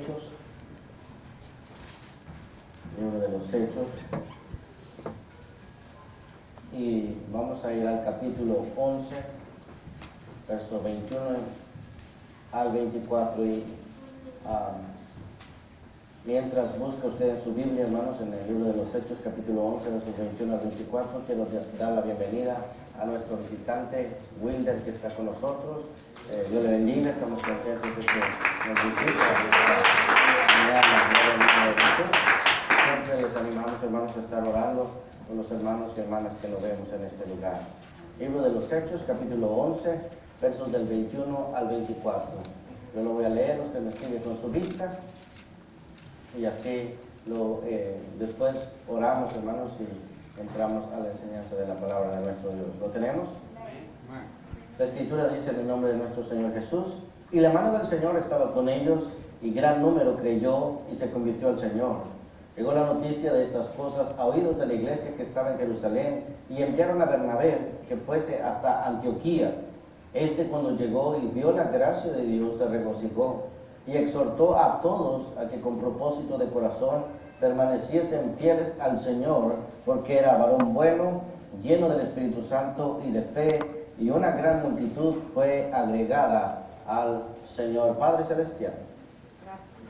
Hechos. Libro de los Hechos. Y vamos a ir al capítulo 11, verso 21 al 24. Y mientras busca usted en su Biblia, hermanos, en el libro de los Hechos, capítulo 11, versos 21 al 24, quiero dar la bienvenida a nuestro visitante Wilder, que está con nosotros. Dios le bendiga, estamos contentos de que nos visite. Siempre les animamos, hermanos, a estar orando con los hermanos y hermanas que nos vemos en este lugar. Libro de los Hechos, capítulo 11, versos del 21 al 24. Yo lo voy a leer, usted me sigue con su vista. Y así después oramos, hermanos, y entramos a la enseñanza de la palabra de nuestro Dios. ¿Lo tenemos? La Escritura dice en el nombre de nuestro Señor Jesús: y la mano del Señor estaba con ellos, y gran número creyó y se convirtió al Señor. Llegó la noticia de estas cosas a oídos de la iglesia que estaba en Jerusalén, y enviaron a Bernabé que fuese hasta Antioquía. Cuando llegó y vio la gracia de Dios, se regocijó y exhortó a todos a que con propósito de corazón permaneciesen fieles al Señor, porque era varón bueno, lleno del Espíritu Santo y de fe, y una gran multitud fue agregada al Señor. Padre Celestial,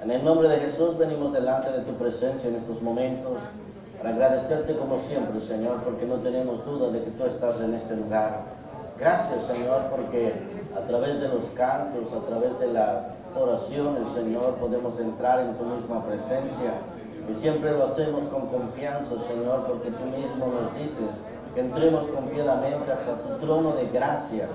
en el nombre de Jesús venimos delante de tu presencia en estos momentos para agradecerte como siempre, Señor, porque no tenemos duda de que tú estás en este lugar. Gracias, Señor, porque a través de los cantos, a través de las oraciones, Señor, podemos entrar en tu misma presencia. Y siempre lo hacemos con confianza, Señor, porque tú mismo nos dices que entremos confiadamente hasta tu trono de gracia.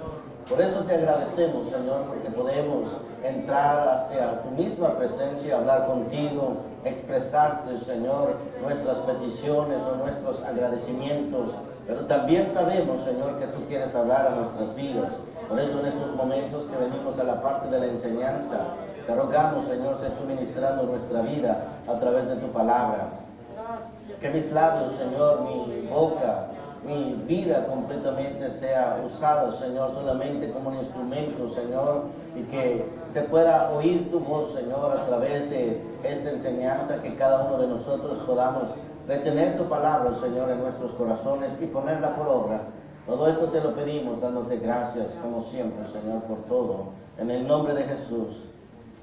Por eso te agradecemos, Señor, porque podemos entrar hacia tu misma presencia, hablar contigo, expresarte, Señor, nuestras peticiones o nuestros agradecimientos. Pero también sabemos, Señor, que tú quieres hablar a nuestras vidas. Por eso en estos momentos que venimos a la parte de la enseñanza, te rogamos, Señor, sé tú ministrando nuestra vida a través de tu palabra. Que mis labios, Señor, mi boca, mi vida completamente sea usada, Señor, solamente como un instrumento, Señor, y que se pueda oír tu voz, Señor, a través de esta enseñanza, que cada uno de nosotros podamos retener tu palabra, Señor, en nuestros corazones y ponerla por obra. Todo esto te lo pedimos, dándote gracias, como siempre, Señor, por todo. En el nombre de Jesús.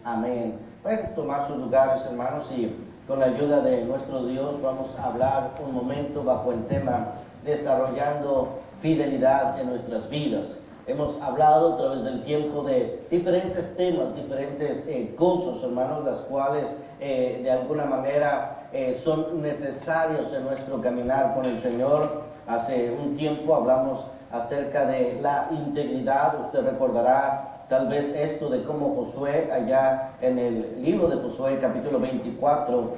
Amén. Pueden tomar sus lugares, hermanos, y con la ayuda de nuestro Dios vamos a hablar un momento bajo el tema desarrollando fidelidad en nuestras vidas. Hemos hablado a través del tiempo de diferentes temas, diferentes cosas, hermanos, las cuales de alguna manera son necesarios en nuestro caminar con el Señor. Hace un tiempo hablamos acerca de la integridad. Usted recordará tal vez esto de cómo Josué, allá en el libro de Josué, capítulo 24,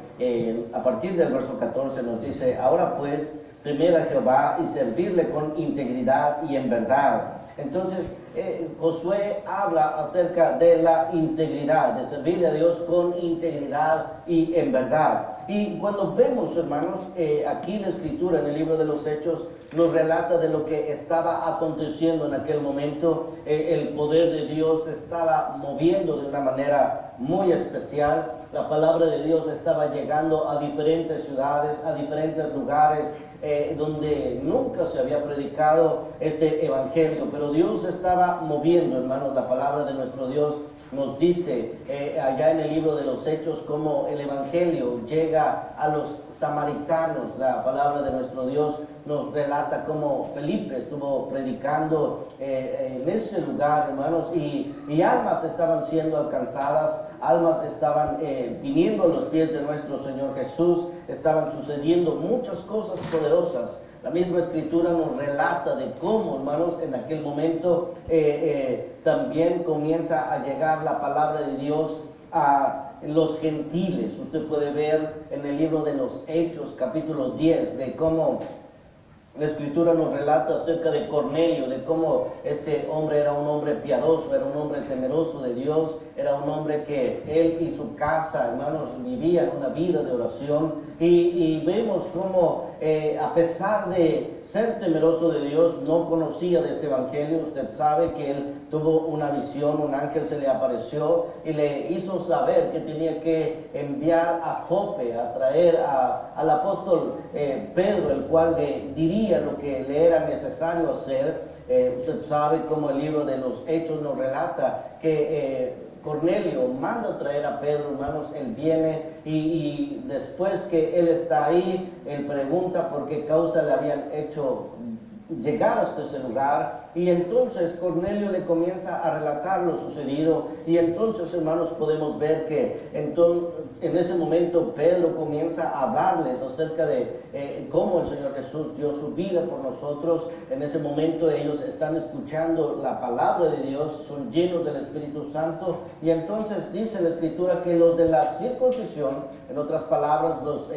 a partir del verso 14 nos dice: ahora pues, temed a Jehová y servirle con integridad y en verdad. Entonces, Josué habla acerca de la integridad, de servirle a Dios con integridad y en verdad. Y cuando vemos, hermanos, aquí la Escritura en el libro de los Hechos nos relata de lo que estaba aconteciendo en aquel momento. El poder de Dios se estaba moviendo de una manera muy especial. La palabra de Dios estaba llegando a diferentes ciudades, a diferentes lugares, donde nunca se había predicado este evangelio, pero Dios estaba moviendo, hermanos. La palabra de nuestro Dios nos dice allá en el libro de los Hechos cómo el evangelio llega a los samaritanos. La palabra de nuestro Dios nos relata cómo Felipe estuvo predicando en ese lugar, hermanos, y almas estaban siendo alcanzadas, almas estaban viniendo a los pies de nuestro Señor Jesús, estaban sucediendo muchas cosas poderosas. La misma Escritura nos relata de cómo, hermanos, en aquel momento también comienza a llegar la palabra de Dios a los gentiles. Usted puede ver en el libro de los Hechos, capítulo 10, de cómo la Escritura nos relata acerca de Cornelio, de cómo este hombre era un hombre piadoso, era un hombre temeroso de Dios, era un hombre que él y su casa, hermanos, vivían una vida de oración. Y vemos cómo a pesar de ser temeroso de Dios, no conocía de este evangelio. Usted sabe que él tuvo una visión, un ángel se le apareció y le hizo saber que tenía que enviar a Jope a traer al apóstol Pedro, el cual le diría lo que le era necesario hacer. Usted sabe cómo el libro de los Hechos nos relata que Cornelio manda a traer a Pedro, hermanos. Él viene y después que él está ahí, él pregunta por qué causa le habían hecho llegar hasta ese lugar, y entonces Cornelio le comienza a relatar lo sucedido. Y entonces, hermanos, podemos ver que en ese momento Pedro comienza a hablarles acerca de cómo el Señor Jesús dio su vida por nosotros. En ese momento ellos están escuchando la palabra de Dios, son llenos del Espíritu Santo, y entonces dice la Escritura que los de la circuncisión, en otras palabras, los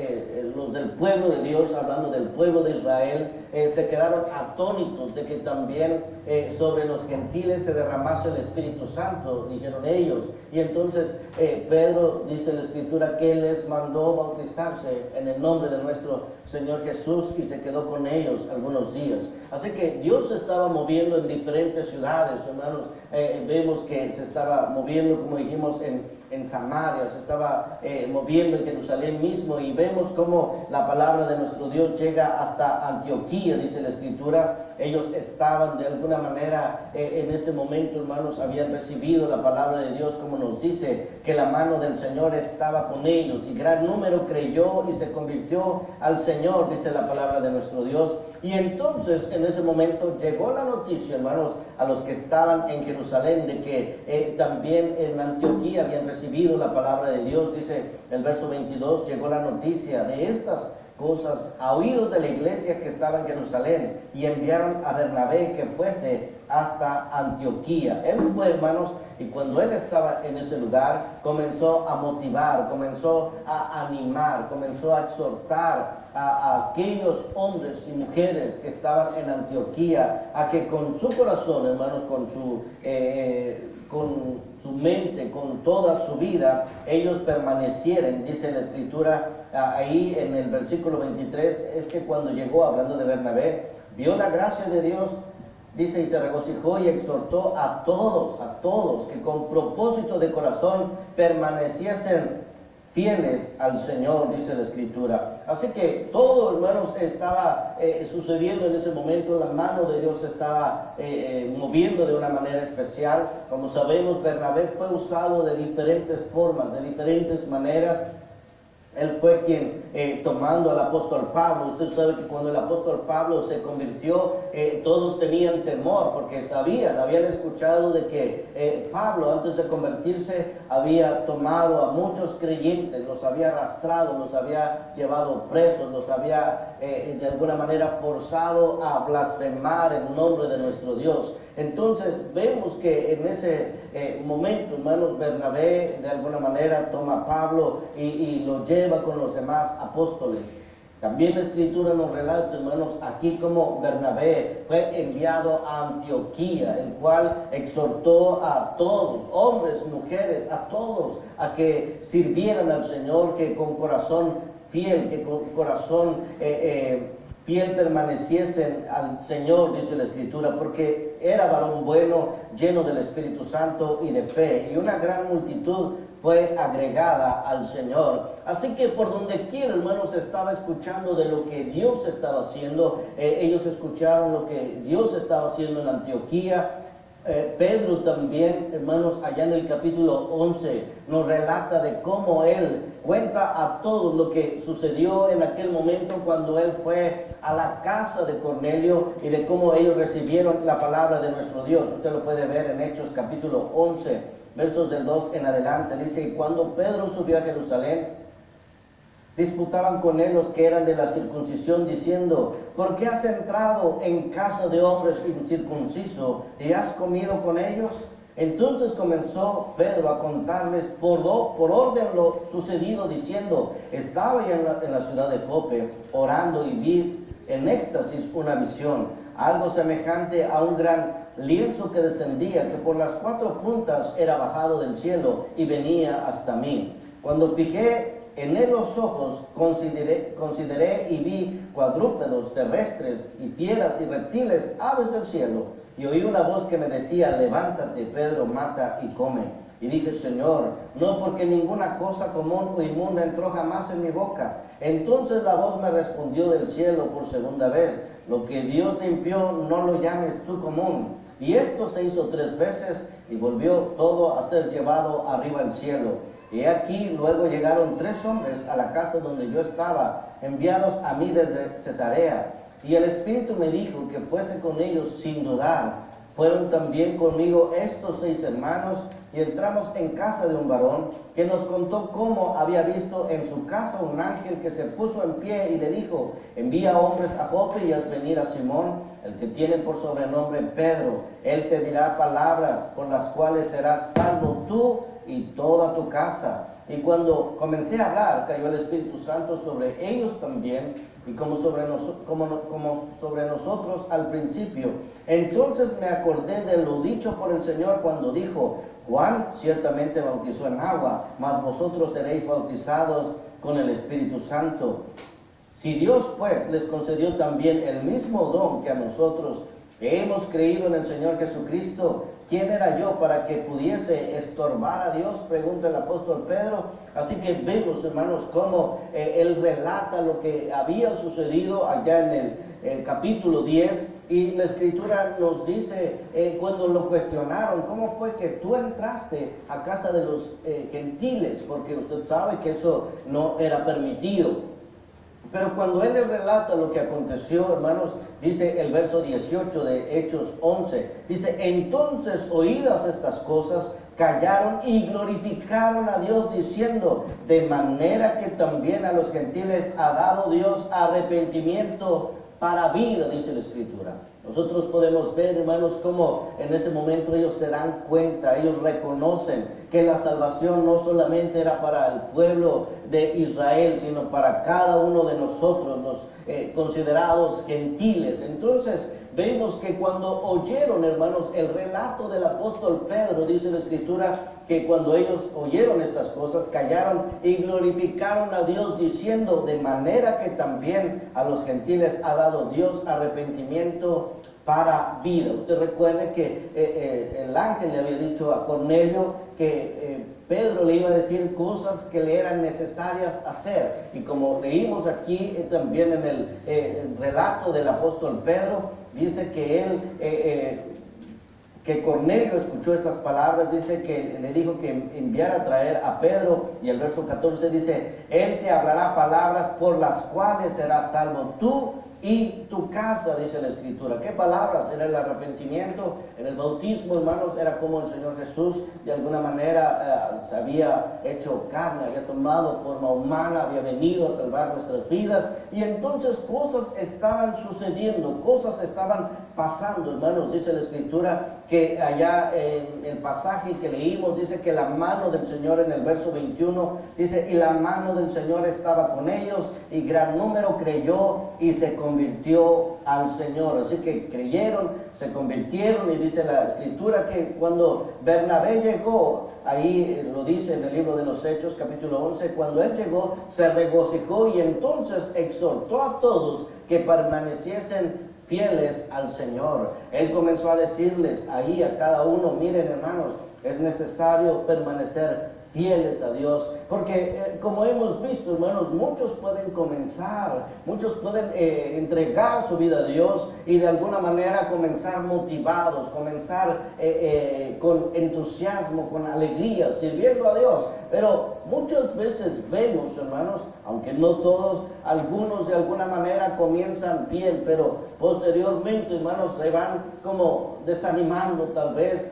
del pueblo de Dios, hablando del pueblo de Israel, se quedaron atónitos de que también sobre los gentiles se derramase el Espíritu Santo, dijeron ellos. Y entonces Pedro, dice la Escritura, que les mandó bautizarse en el nombre de nuestro Señor Jesús, y se quedó con ellos algunos días. Así que Dios se estaba moviendo en diferentes ciudades, hermanos. Vemos que se estaba moviendo, como dijimos, en Samaria, se estaba moviendo en Jerusalén mismo, y vemos cómo la palabra de nuestro Dios llega hasta Antioquía, dice la Escritura. Ellos estaban de alguna manera en ese momento, hermanos, habían recibido la palabra de Dios, como nos dice que la mano del Señor estaba con ellos, y gran número creyó y se convirtió al Señor, dice la palabra de nuestro Dios. Y entonces en ese momento llegó la noticia, hermanos, a los que estaban en Jerusalén, de que también en Antioquía habían recibido la palabra de Dios. Dice el verso 22, llegó la noticia de estas cosas a oídos de la iglesia que estaba en Jerusalén, y enviaron a Bernabé que fuese hasta Antioquía. Él fue, hermanos, y cuando él estaba en ese lugar, comenzó a motivar, comenzó a animar, comenzó a exhortar a aquellos hombres y mujeres que estaban en Antioquía, a que con su corazón, hermanos, con su mente, con toda su vida, ellos permanecieran. Dice la Escritura ahí en el versículo 23, es que cuando llegó, hablando de Bernabé, vio la gracia de Dios, dice, y se regocijó y exhortó a todos, que con propósito de corazón permaneciesen fieles al Señor, dice la Escritura. Así que todo, hermanos, estaba sucediendo en ese momento. La mano de Dios se estaba moviendo de una manera especial. Como sabemos, Bernabé fue usado de diferentes formas, de diferentes maneras. Él fue quien, tomando al apóstol Pablo, usted sabe que cuando el apóstol Pablo se convirtió, todos tenían temor, porque habían escuchado de que Pablo, antes de convertirse, había tomado a muchos creyentes, los había arrastrado, los había llevado presos, los había de alguna manera forzado a blasfemar el nombre de nuestro Dios. Entonces vemos que en ese momento, hermanos, Bernabé de alguna manera toma a Pablo y lo lleva con los demás apóstoles. También la Escritura nos relata, hermanos, aquí como Bernabé fue enviado a Antioquía, el cual exhortó a todos, hombres, mujeres, a todos, a que sirvieran al Señor, que con corazón fiel, que con corazón fiel permaneciesen al Señor, dice la Escritura, porque era varón bueno, lleno del Espíritu Santo y de fe, y una gran multitud fue agregada al Señor. Así que por donde quiera, hermanos, estaba escuchando de lo que Dios estaba haciendo. Ellos escucharon lo que Dios estaba haciendo en Antioquía. Pedro también, hermanos, allá en el capítulo 11 nos relata de cómo él cuenta a todos lo que sucedió en aquel momento cuando él fue a la casa de Cornelio, y de cómo ellos recibieron la palabra de nuestro Dios. Usted lo puede ver en Hechos capítulo 11, versos del 2 en adelante. Dice, y cuando Pedro subió a Jerusalén, disputaban con él los que eran de la circuncisión, diciendo, ¿por qué has entrado en casa de hombres incircuncisos y has comido con ellos? Entonces comenzó Pedro a contarles por orden lo sucedido, diciendo, estaba ya en la ciudad de Jope, orando, y vi en éxtasis una visión, algo semejante a un gran lienzo que descendía, que por las 4 puntas era bajado del cielo y venía hasta mí. Cuando fijé en él los ojos, consideré y vi cuadrúpedos terrestres y fieras y reptiles, aves del cielo. Y oí una voz que me decía, levántate, Pedro, mata y come. Y dije, Señor, no, porque ninguna cosa común o inmunda entró jamás en mi boca. Entonces la voz me respondió del cielo por segunda vez, lo que Dios limpió, no lo llames tú común. Y esto se hizo 3 veces y volvió todo a ser llevado arriba al cielo. Y aquí luego llegaron 3 hombres a la casa donde yo estaba, enviados a mí desde Cesarea. Y el Espíritu me dijo que fuese con ellos sin dudar. Fueron también conmigo estos 6 hermanos, y entramos en casa de un varón que nos contó cómo había visto en su casa un ángel que se puso en pie y le dijo, envía hombres a Jope y haz venir a Simón, el que tiene por sobrenombre Pedro. Él te dirá palabras por las cuales serás salvo tú y toda tu casa. Y cuando comencé a hablar, cayó el Espíritu Santo sobre ellos también, y como sobre nosotros al principio. Entonces me acordé de lo dicho por el Señor cuando dijo, Juan ciertamente bautizó en agua, mas vosotros seréis bautizados con el Espíritu Santo. Si Dios pues les concedió también el mismo don que a nosotros, que hemos creído en el Señor Jesucristo, ¿quién era yo para que pudiese estorbar a Dios? Pregunta el apóstol Pedro. Así que vemos, hermanos, cómo él relata lo que había sucedido allá en el capítulo 10, y la Escritura nos dice, cuando lo cuestionaron, ¿cómo fue que tú entraste a casa de los gentiles? Porque usted sabe que eso no era permitido. Pero cuando él le relata lo que aconteció, hermanos, dice el verso 18 de Hechos 11, dice, entonces oídas estas cosas, callaron y glorificaron a Dios diciendo, de manera que también a los gentiles ha dado Dios arrepentimiento para vida, dice la Escritura. Nosotros podemos ver, hermanos, cómo en ese momento ellos se dan cuenta, ellos reconocen que la salvación no solamente era para el pueblo de Israel, sino para cada uno de nosotros, los considerados gentiles. Entonces, vemos que cuando oyeron, hermanos, el relato del apóstol Pedro, dice la Escritura, que cuando ellos oyeron estas cosas, callaron y glorificaron a Dios diciendo, de manera que también a los gentiles ha dado Dios arrepentimiento para vida. Usted recuerde que el ángel le había dicho a Cornelio que Pedro le iba a decir cosas que le eran necesarias hacer. Y como leímos aquí también en el relato del apóstol Pedro, dice que él... que Cornelio escuchó estas palabras, dice que le dijo que enviara a traer a Pedro, y el verso 14 dice, él te hablará palabras por las cuales serás salvo tú y tu casa, dice la Escritura. ¿Qué palabras? Era el arrepentimiento. En el bautismo, hermanos, era como el Señor Jesús de alguna manera se había hecho carne, había tomado forma humana, había venido a salvar nuestras vidas, y entonces cosas estaban sucediendo, cosas estaban pasando, hermanos. Dice la Escritura que allá en el pasaje que leímos, dice que la mano del Señor, en el verso 21, dice, y la mano del Señor estaba con ellos, y gran número creyó y se convirtió al Señor. Así que creyeron, se convirtieron, y dice la Escritura que cuando Bernabé llegó, ahí lo dice en el libro de los Hechos, capítulo 11, cuando él llegó, se regocijó y entonces exhortó a todos que permaneciesen fieles al Señor. Él comenzó a decirles ahí a cada uno, miren, hermanos, es necesario permanecer fieles a Dios, porque como hemos visto, hermanos, muchos pueden comenzar, muchos pueden entregar su vida a Dios y de alguna manera comenzar motivados, comenzar con entusiasmo, con alegría, sirviendo a Dios. Pero muchas veces vemos, hermanos, aunque no todos, algunos de alguna manera comienzan bien, pero posteriormente, hermanos, se van como desanimando, tal vez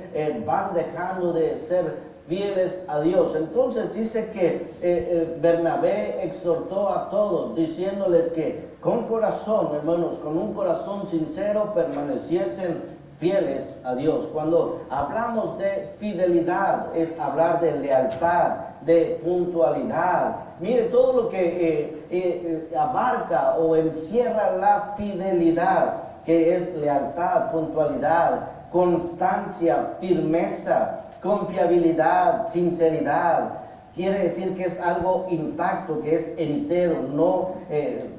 van dejando de ser fieles a Dios. Entonces dice que Bernabé exhortó a todos, diciéndoles que con corazón, hermanos, con un corazón sincero, permaneciesen fieles a Dios. Cuando hablamos de fidelidad, es hablar de lealtad, de puntualidad. Mire, todo lo que abarca o encierra la fidelidad, que es lealtad, puntualidad, constancia, firmeza, confiabilidad, sinceridad. Quiere decir que es algo intacto, que es entero, no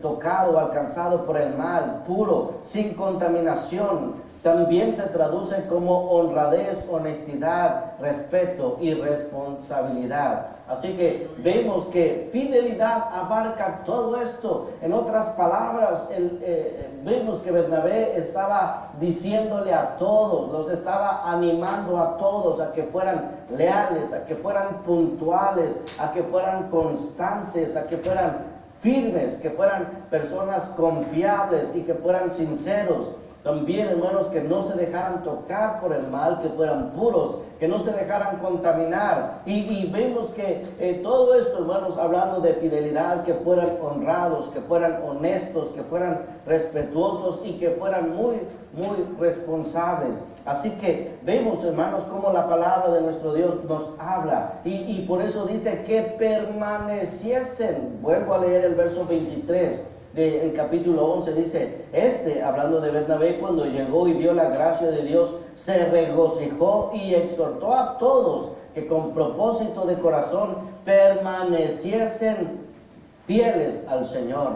tocado o alcanzado por el mal, puro, sin contaminación. También se traduce como honradez, honestidad, respeto y responsabilidad. Así que vemos que fidelidad abarca todo esto. En otras palabras, vemos que Bernabé estaba diciéndole a todos, los estaba animando a todos a que fueran leales, a que fueran puntuales, a que fueran constantes, a que fueran firmes, que fueran personas confiables y que fueran sinceros. También, hermanos, que no se dejaran tocar por el mal, que fueran puros, que no se dejaran contaminar. Y vemos que todo esto, hermanos, hablando de fidelidad, que fueran honrados, que fueran honestos, que fueran respetuosos y que fueran muy responsables. Así que vemos, hermanos, cómo la palabra de nuestro Dios nos habla. Y por eso dice que permaneciesen. Vuelvo a leer el verso 23. El capítulo 11 dice, hablando de Bernabé, cuando llegó y vio la gracia de Dios, se regocijó y exhortó a todos que con propósito de corazón permaneciesen fieles al Señor.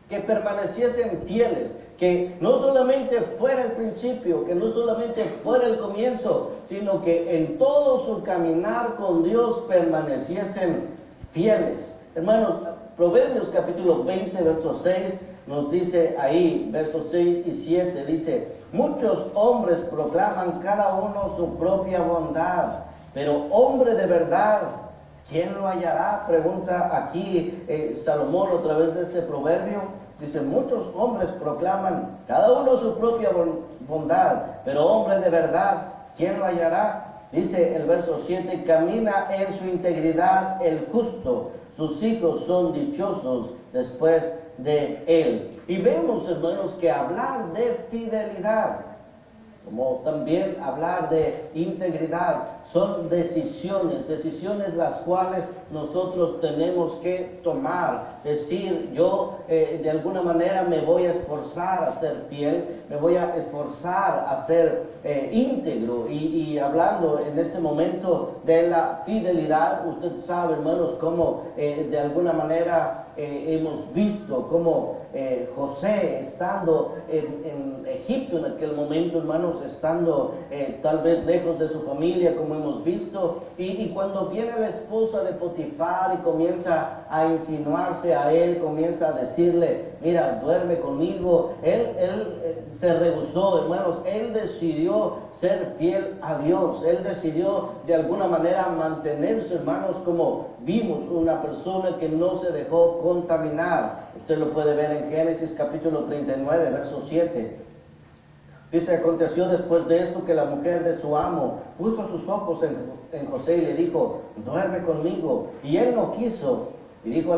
Que permaneciesen fieles, que no solamente fuera el principio, que no solamente fuera el comienzo, sino que en todo su caminar con Dios permaneciesen fieles. Hermanos, Proverbios capítulo 20, verso 6, nos dice ahí, versos 6 y 7, dice, muchos hombres proclaman cada uno su propia bondad, pero hombre de verdad, ¿quién lo hallará? Pregunta aquí Salomón a través de este proverbio. Dice, muchos hombres proclaman cada uno su propia bondad, pero hombre de verdad, ¿quién lo hallará? Dice el verso 7, camina en su integridad el justo, sus hijos son dichosos después de él. Y vemos, hermanos, que hablar de fidelidad, como también hablar de integridad, son decisiones las cuales nosotros tenemos que tomar. Decir, yo de alguna manera me voy a esforzar a ser fiel, me voy a esforzar a ser íntegro. Y hablando en este momento de la fidelidad, usted sabe, hermanos, cómo de alguna manera hemos visto cómo José, estando en Egipto en aquel momento, hermanos, estando tal vez lejos de su familia, como hemos visto, y cuando viene la esposa de Potifar y comienza a insinuarse a él, comienza a decirle, mira, duerme conmigo, él se rehusó, hermanos, él decidió ser fiel a Dios, él decidió de alguna manera mantenerse, hermanos, como vimos, una persona que no se dejó contaminar. Usted lo puede ver en Génesis capítulo 39, verso 7. Dice, aconteció después de esto que la mujer de su amo puso sus ojos en José y le dijo, duerme conmigo. Y él no quiso. Y dijo a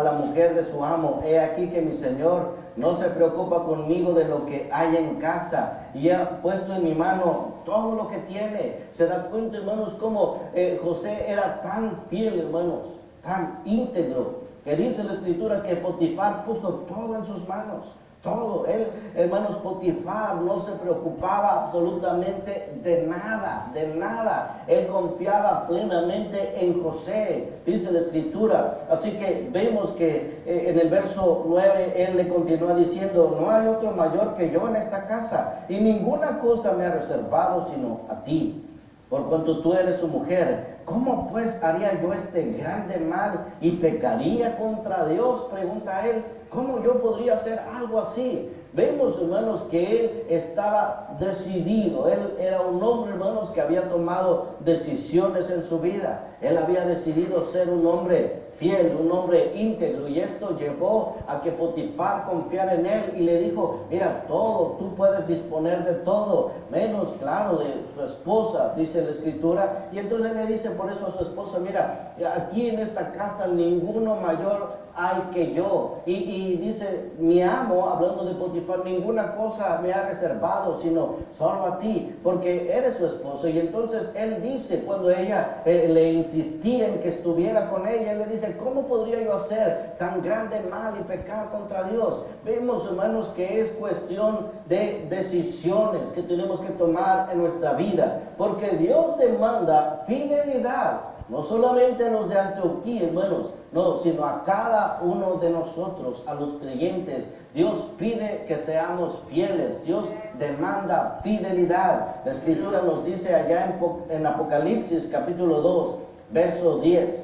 la mujer de su amo, he aquí que mi señor no se preocupa conmigo de lo que hay en casa, y ha puesto en mi mano todo lo que tiene. Se da cuenta, hermanos, cómo José era tan fiel, hermanos, tan íntegro, que dice la escritura que Potifar puso todo en sus manos. Todo. Él, hermanos, Potifar no se preocupaba absolutamente de nada, de nada. Él confiaba plenamente en José, dice la escritura. Así que vemos que en el verso 9 él le continúa diciendo, no hay otro mayor que yo en esta casa, y ninguna cosa me ha reservado sino a ti, por cuanto tú eres su mujer. ¿Cómo pues haría yo este grande mal y pecaría contra Dios? Pregunta él. ¿Cómo yo podría hacer algo así? Vemos, hermanos, que él estaba decidido. Él era un hombre, hermanos, que había tomado decisiones en su vida. Él había decidido ser un hombre fiel, un hombre íntegro, y esto llevó a que Potifar confiara en él y le dijo, mira, todo, tú puedes disponer de todo, menos, claro, de su esposa, dice la escritura. Y entonces le dice por eso a su esposa, mira, aquí en esta casa ninguno mayor hay que yo. Y dice, mi amo, hablando de Potifar, ninguna cosa me ha reservado, sino solo a ti, porque eres su esposo. Y entonces él dice, cuando ella le insistía en que estuviera con ella, él le dice, ¿cómo podría yo hacer tan grande mal y pecar contra Dios? Vemos, hermanos, que es cuestión de decisiones que tenemos que tomar en nuestra vida, porque Dios demanda fidelidad, no solamente a los de Antioquía, hermanos, no, sino a cada uno de nosotros, a los creyentes. Dios pide que seamos fieles, Dios demanda fidelidad. La Escritura nos dice allá en Apocalipsis capítulo 2, verso 10,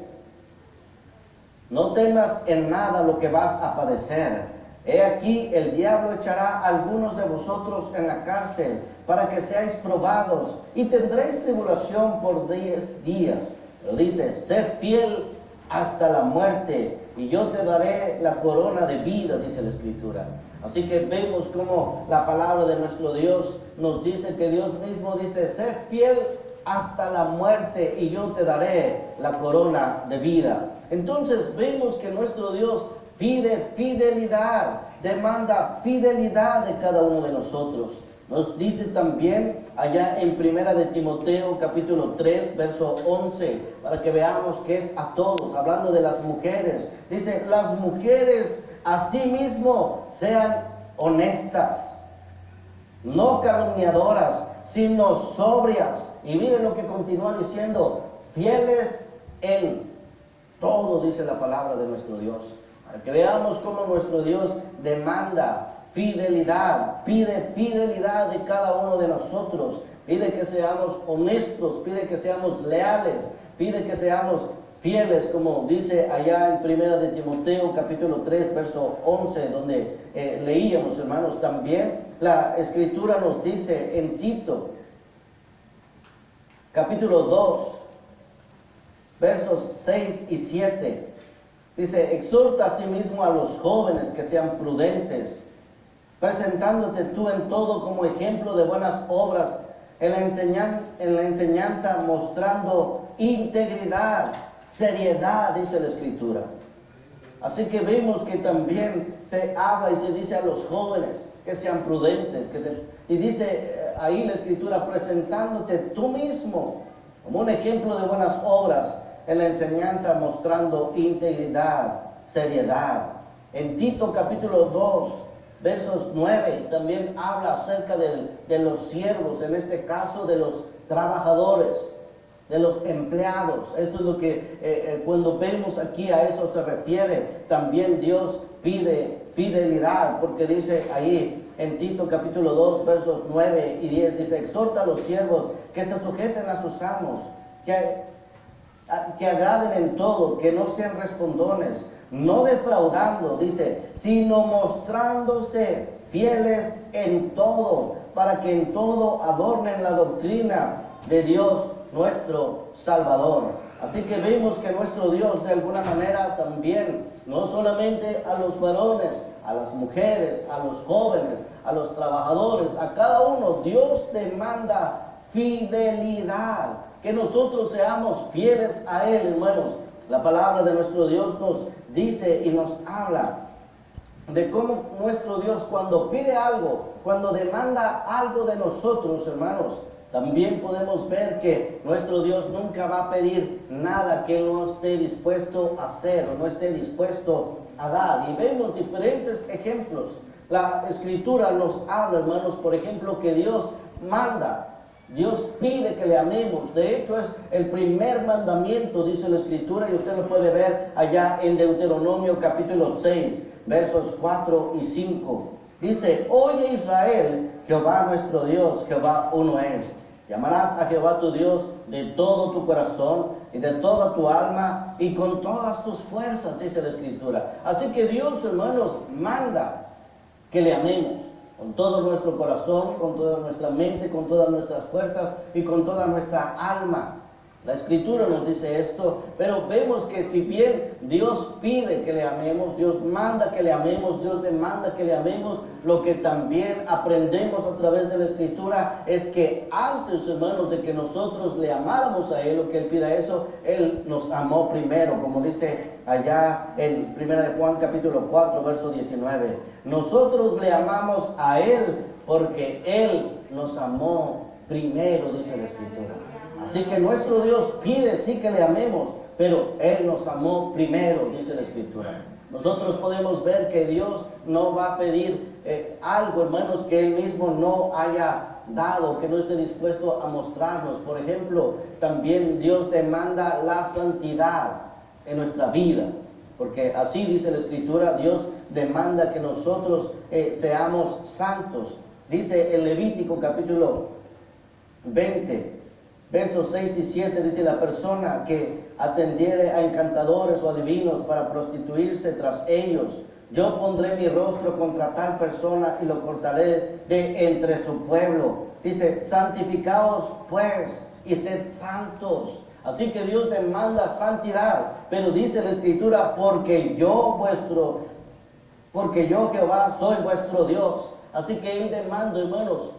no temas en nada lo que vas a padecer. He aquí, el diablo echará a algunos de vosotros en la cárcel para que seáis probados y tendréis tribulación por 10 días. Pero dice, sé fiel hasta la muerte y yo te daré la corona de vida, dice la Escritura. Así que vemos como la palabra de nuestro Dios nos dice que Dios mismo dice, sé fiel hasta la muerte y yo te daré la corona de vida. Entonces vemos que nuestro Dios pide fidelidad, demanda fidelidad de cada uno de nosotros. Nos dice también allá en Primera de Timoteo capítulo 3 verso 11, para que veamos que es a todos, hablando de las mujeres. Dice, las mujeres asimismo sean honestas, no calumniadoras, sino sobrias. Y miren lo que continúa diciendo, fieles en todo, dice la palabra de nuestro Dios. Para que veamos cómo nuestro Dios demanda fidelidad, pide fidelidad de cada uno de nosotros, pide que seamos honestos, pide que seamos leales, pide que seamos fieles, como dice allá en Primera de Timoteo capítulo 3 verso 11, donde leíamos, hermanos. También la Escritura nos dice en Tito capítulo 2 versos 6 y 7, dice, exhorta asimismo a los jóvenes que sean prudentes, presentándote tú en todo como ejemplo de buenas obras, en la enseñanza mostrando integridad, seriedad, dice la Escritura. Así que vemos que también se habla y se dice a los jóvenes que sean prudentes, y dice ahí la Escritura, presentándote tú mismo como un ejemplo de buenas obras, en la enseñanza mostrando integridad, seriedad. En Tito capítulo 2 versos 9 también habla acerca de los siervos, en este caso de los trabajadores, de los empleados. Esto es lo que cuando vemos aquí a eso se refiere. También Dios pide fidelidad, porque dice ahí en Tito capítulo 2 versos 9 y 10, dice, exhorta a los siervos que se sujeten a sus amos, que agraden en todo, que no sean respondones, no defraudando, dice, sino mostrándose fieles en todo, para que en todo adornen la doctrina de Dios nuestro Salvador. Así que vemos que nuestro Dios de alguna manera también, no solamente a los varones, a las mujeres, a los jóvenes, a los trabajadores, a cada uno, Dios demanda fidelidad, que nosotros seamos fieles a Él, hermanos. La palabra de nuestro Dios nos dice y nos habla de cómo nuestro Dios, cuando pide algo, cuando demanda algo de nosotros, hermanos, también podemos ver que nuestro Dios nunca va a pedir nada que Él no esté dispuesto a hacer o no esté dispuesto a dar. Y vemos diferentes ejemplos. La Escritura nos habla, hermanos, por ejemplo, que Dios manda, Dios pide que le amemos. De hecho, es el primer mandamiento, dice la Escritura, y usted lo puede ver allá en Deuteronomio capítulo 6, versos 4 y 5. Dice, oye Israel, Jehová nuestro Dios, Jehová uno es. Llamarás a Jehová tu Dios de todo tu corazón y de toda tu alma y con todas tus fuerzas, dice la Escritura. Así que Dios, hermanos, manda que le amemos con todo nuestro corazón, con toda nuestra mente, con todas nuestras fuerzas y con toda nuestra alma. La Escritura nos dice esto, pero vemos que si bien Dios pide que le amemos, Dios manda que le amemos, Dios demanda que le amemos, lo que también aprendemos a través de la Escritura es que antes, hermanos, de que nosotros le amáramos a Él, o que Él pida eso, Él nos amó primero, como dice allá en 1 de Juan capítulo 4, verso 19. Nosotros le amamos a Él porque Él nos amó primero, dice la Escritura. Así que nuestro Dios pide sí que le amemos, pero Él nos amó primero, dice la Escritura. Nosotros podemos ver que Dios no va a pedir algo, hermanos, que Él mismo no haya dado, que no esté dispuesto a mostrarnos. Por ejemplo, también Dios demanda la santidad en nuestra vida, porque así dice la Escritura, Dios demanda que nosotros seamos santos. Dice en Levítico capítulo 20, versos 6 y 7, dice: la persona que atendiere a encantadores o adivinos para prostituirse tras ellos, yo pondré mi rostro contra tal persona y lo cortaré de entre su pueblo. Dice: santificaos pues y sed santos. Así que Dios demanda santidad, pero dice la Escritura: porque yo Jehová soy vuestro Dios. Así que Él demanda, hermanos,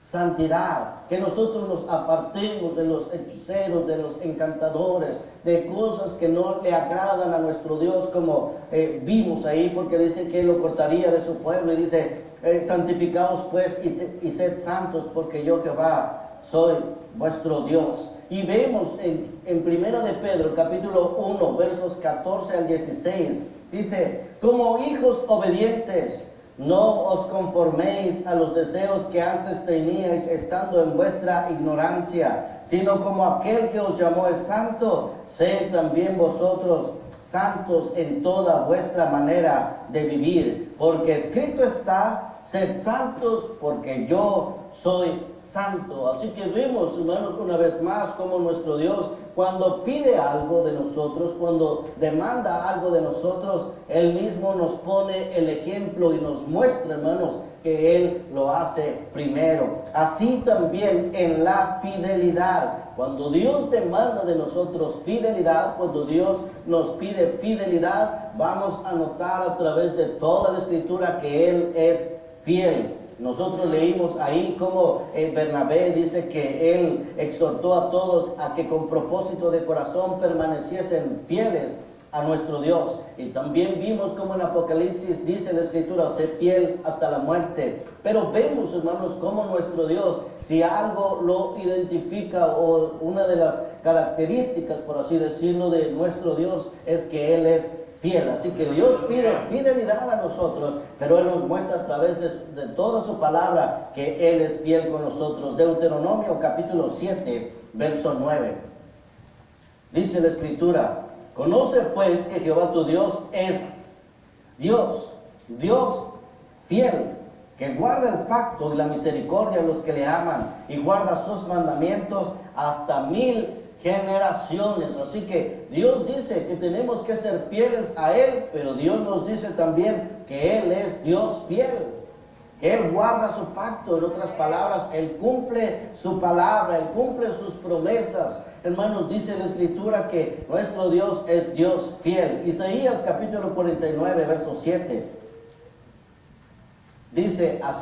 santidad, que nosotros nos apartemos de los hechiceros, de los encantadores, de cosas que no le agradan a nuestro Dios, como vimos ahí, porque dice que Él lo cortaría de su pueblo, y dice: santificaos pues y sed santos, porque yo Jehová soy vuestro Dios. Y vemos en Primera de Pedro, capítulo 1, versos 14 al 16, dice: como hijos obedientes, no os conforméis a los deseos que antes teníais estando en vuestra ignorancia, sino como aquel que os llamó es santo, sed también vosotros santos en toda vuestra manera de vivir, porque escrito está: sed santos porque yo soy santo. Así que vemos, hermanos, una vez más como nuestro Dios, cuando pide algo de nosotros, cuando demanda algo de nosotros, Él mismo nos pone el ejemplo y nos muestra, hermanos, que Él lo hace primero. Así también en la fidelidad. Cuando Dios demanda de nosotros fidelidad, cuando Dios nos pide fidelidad, vamos a notar a través de toda la Escritura que Él es fiel. Nosotros leímos ahí como Bernabé dice que él exhortó a todos a que con propósito de corazón permaneciesen fieles a nuestro Dios. Y también vimos como en Apocalipsis dice la Escritura: sé fiel hasta la muerte. Pero vemos, hermanos, como nuestro Dios, si algo lo identifica, o una de las características, por así decirlo, de nuestro Dios es que Él es fiel. Así que Dios pide fidelidad a nosotros, pero Él nos muestra a través de toda su palabra que Él es fiel con nosotros. Deuteronomio capítulo 7, verso 9. Dice la Escritura: conoce pues que Jehová tu Dios es Dios fiel, que guarda el pacto y la misericordia a los que le aman, y guarda sus mandamientos hasta 1000 generaciones. Así que Dios dice que tenemos que ser fieles a Él, pero Dios nos dice también que Él es Dios fiel, que Él guarda su pacto. En otras palabras, Él cumple su palabra, Él cumple sus promesas. Hermanos, dice la Escritura que nuestro Dios es Dios fiel. Isaías capítulo 49, verso 7. Dice: así